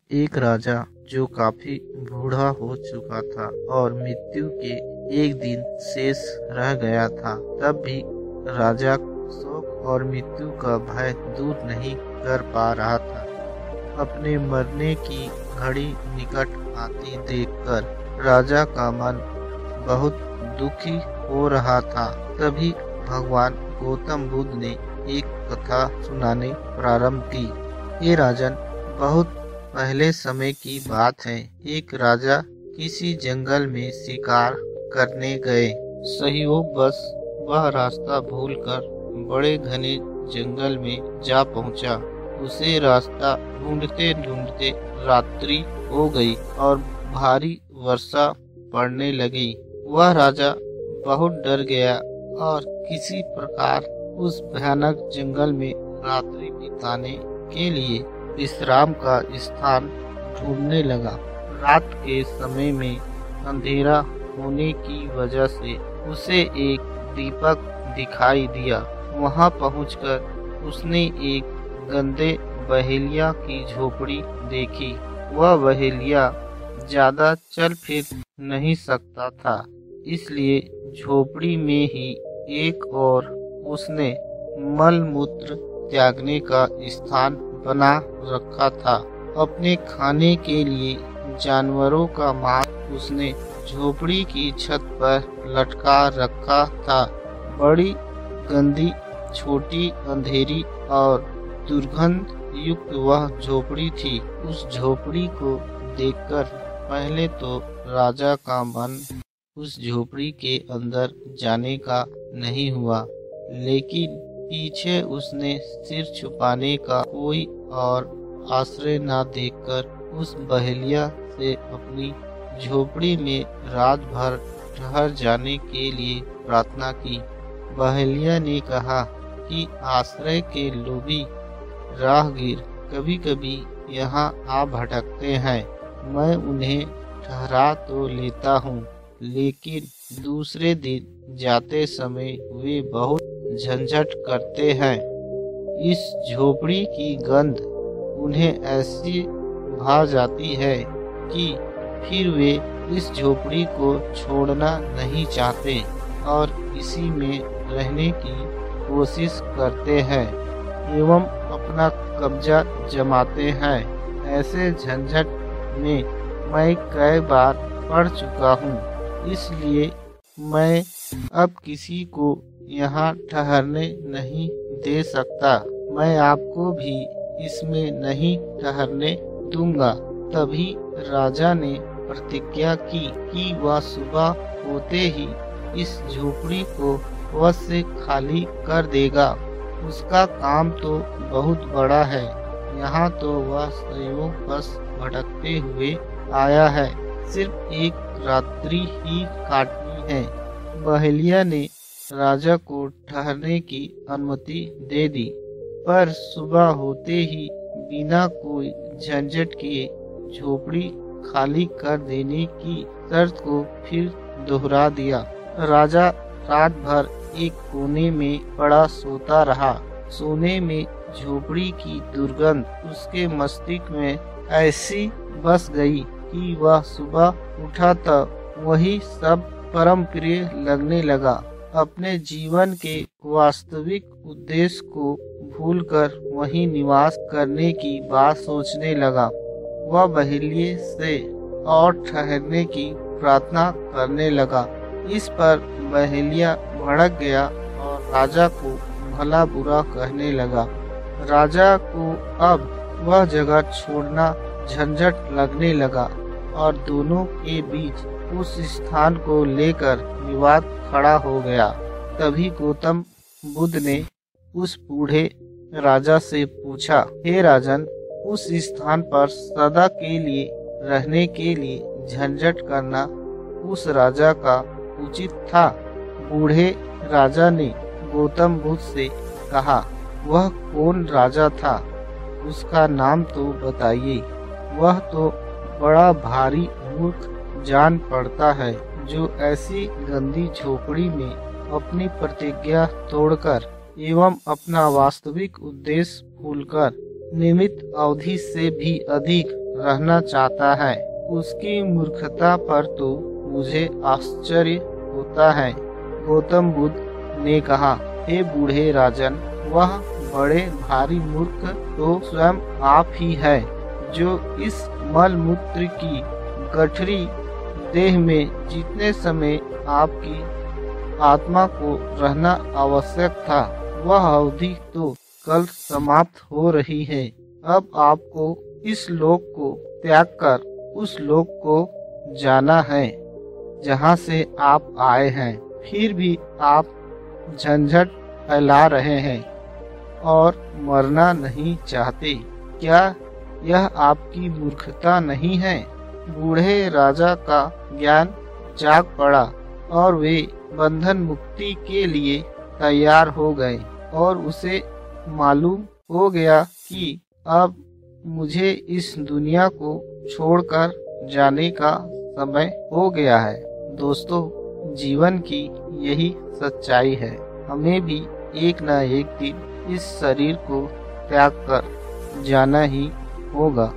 एक राजा जो काफी बूढ़ा हो चुका था और मृत्यु के एक दिन शेष रह गया था, तब भी राजा शोक और मृत्यु का भय दूर नहीं कर पा रहा था। अपने मरने की घड़ी निकट आती देखकर राजा का मन बहुत दुखी हो रहा था। तभी भगवान गौतम बुद्ध ने एक कथा सुनाने प्रारंभ की। ये राजन, बहुत पहले समय की बात है। एक राजा किसी जंगल में शिकार करने गए। संयोगवश वह रास्ता भूलकर बड़े घने जंगल में जा पहुंचा। उसे रास्ता ढूंढते ढूंढते रात्रि हो गई और भारी वर्षा पड़ने लगी। वह राजा बहुत डर गया और किसी प्रकार उस भयानक जंगल में रात्रि बिताने के लिए विश्राम का स्थान ढूंढने लगा। रात के समय में अंधेरा होने की वजह से उसे एक दीपक दिखाई दिया। वहां पहुंचकर उसने एक गंदे बहेलिया की झोपड़ी देखी। वह बहेलिया ज्यादा चल फिर नहीं सकता था, इसलिए झोपड़ी में ही एक और उसने मल मूत्र त्यागने का स्थान बना रखा था। अपने खाने के लिए जानवरों का मांस उसने झोपड़ी की छत पर लटका रखा था। बड़ी गंदी, छोटी, अंधेरी और दुर्गंध युक्त वह झोपड़ी थी। उस झोपड़ी को देखकर पहले तो राजा का मन उस झोपड़ी के अंदर जाने का नहीं हुआ, लेकिन पीछे उसने सिर छुपाने का कोई और आश्रय न देखकर उस बहेलिया से अपनी झोपड़ी में रात भर ठहर जाने के लिए प्रार्थना की। बहेलिया ने कहा कि आश्रय के लोभी राहगीर कभी कभी यहाँ आ भटकते हैं। मैं उन्हें ठहरा तो लेता हूँ, लेकिन दूसरे दिन जाते समय वे बहुत झंझट करते हैं। इस झोपड़ी की गंध उन्हें ऐसी भा जाती है कि फिर वे इस झोपड़ी को छोड़ना नहीं चाहते और इसी में रहने की कोशिश करते हैं एवं अपना कब्जा जमाते हैं। ऐसे झंझट में मैं कई बार पड़ चुका हूँ, इसलिए मैं अब किसी को यहाँ ठहरने नहीं दे सकता। मैं आपको भी इसमें नहीं ठहरने दूंगा। तभी राजा ने प्रतिज्ञा की कि वह सुबह होते ही इस झोपड़ी को वश से खाली कर देगा। उसका काम तो बहुत बड़ा है, यहाँ तो वह संयोगवश भटकते हुए आया है, सिर्फ एक रात्रि ही काटनी है। बहेलिया ने राजा को ठहरने की अनुमति दे दी, पर सुबह होते ही बिना कोई झंझट किए झोपड़ी खाली कर देने की शर्त को फिर दोहरा दिया। राजा रात भर एक कोने में पड़ा सोता रहा। सोने में झोपड़ी की दुर्गंध उसके मस्तिष्क में ऐसी बस गई कि वह सुबह उठा तो वही सब परम प्रिय लगने लगा। अपने जीवन के वास्तविक उद्देश्य को भूलकर वहीं निवास करने की बात सोचने लगा। वह बहेलिये से और ठहरने की प्रार्थना करने लगा। इस पर बहेलिया भड़क गया और राजा को भला बुरा कहने लगा। राजा को अब वह जगह छोड़ना झंझट लगने लगा और दोनों के बीच उस स्थान को लेकर विवाद खड़ा हो गया। तभी गौतम बुद्ध ने उस बूढ़े राजा से पूछा, हे राजन, उस स्थान पर सदा के लिए रहने के लिए झंझट करना उस राजा का उचित था? बूढ़े राजा ने गौतम बुद्ध से कहा, वह कौन राजा था? उसका नाम तो बताइए। वह तो बड़ा भारी मूर्ख जान पड़ता है, जो ऐसी गंदी झोपड़ी में अपनी प्रतिज्ञा तोड़कर एवं अपना वास्तविक उद्देश्य भूलकर नियमित अवधि से भी अधिक रहना चाहता है। उसकी मूर्खता पर तो मुझे आश्चर्य होता है। गौतम बुद्ध ने कहा, हे बूढ़े राजन, वह बड़े भारी मूर्ख तो स्वयं आप ही है, जो इस मल मूत्र की गठरी देह में जितने समय आपकी आत्मा को रहना आवश्यक था, वह अवधि तो कल समाप्त हो रही है। अब आपको इस लोक को त्याग कर उस लोक को जाना है जहाँ से आप आए हैं। फिर भी आप झंझट फैला रहे हैं और मरना नहीं चाहते। क्या यह आपकी मूर्खता नहीं है? बूढ़े राजा का ज्ञान जाग पड़ा और वे बंधन मुक्ति के लिए तैयार हो गए और उसे मालूम हो गया कि अब मुझे इस दुनिया को छोड़कर जाने का समय हो गया है। दोस्तों, जीवन की यही सच्चाई है। हमें भी एक न एक दिन इस शरीर को त्याग कर जाना ही होगा।